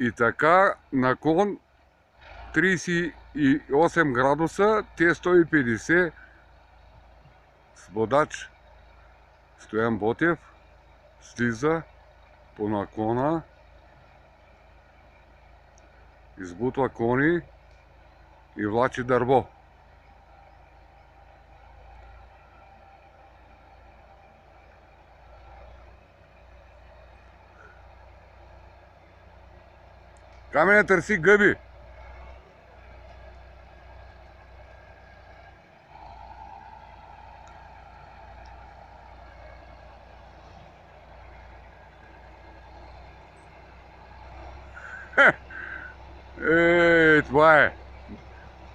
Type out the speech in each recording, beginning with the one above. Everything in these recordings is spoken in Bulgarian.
И така наклон 38 градуса, Т150 с водач Стоян Ботев слиза по наклона, избутва кони и влачи дърво. Каменя търси гъби. Това е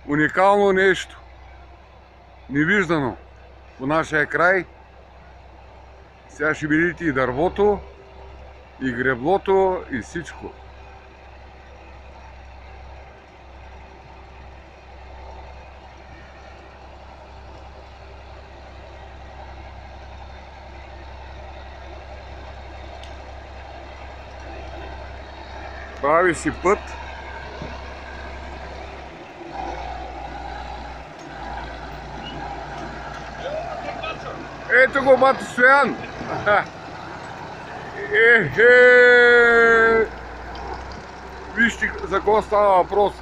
уникално нещо. Невиждано по нашия край. Сега ще видите и дървото, и греблото, и всичко. Прави си път. Ето го, бато Стоян! Вижте за какво става въпрос.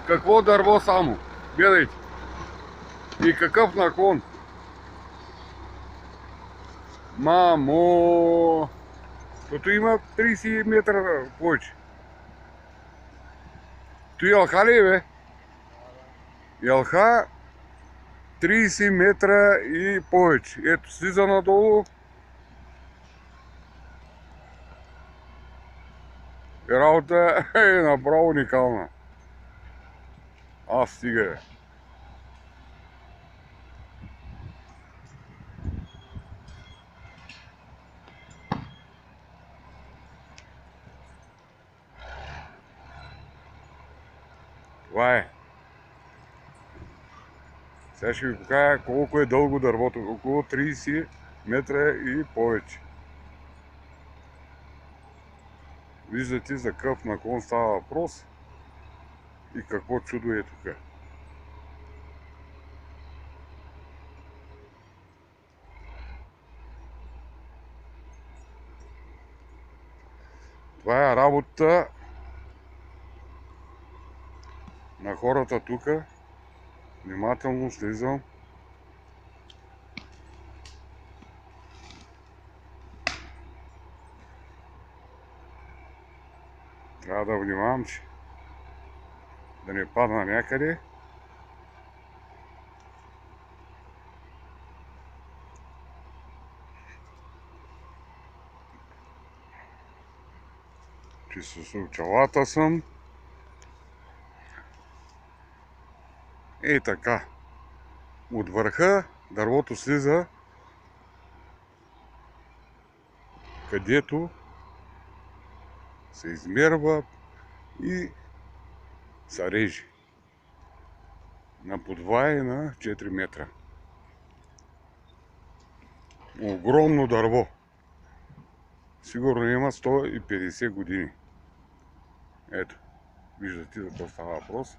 Какво дърво само. Гледайте. И какъв наклон. Мамо! Тото има 30 метра повече. Той елха ли е, бе? Елха 30 метра и повече. Ето, слиза надолу. И работа е направо уникална. Стига, бе. Това е. Сега ще ви покажа колко е дълго дървото. Около 30 метра и повече. Виждате за какъв наклон става въпрос и какво чудо е тук. Това е работа на хората тук. Внимателно слизам. Трябва да внимавам, че да не падна някъде. Че с очалата съм. Така. От върха дървото слиза, където се измерва и се режи на по 2 и на 4 метра. Огромно дърво. Сигурно има 150 години. Ето, виждате за какво става въпрос.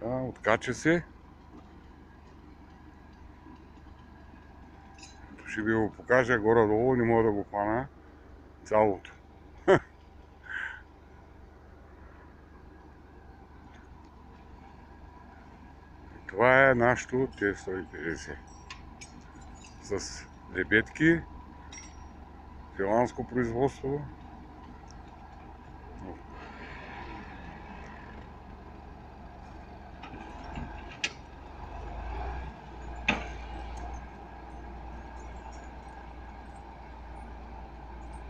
Откача се. Ще ви го покажа горе-долу, не мога да го хвана цялото. Това е нашето Т150. С лебедки, финландско производство.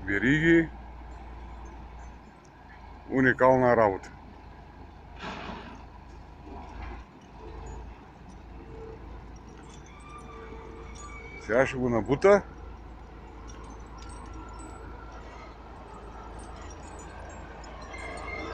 Вериги. Уникална работа. Сега ще го набута.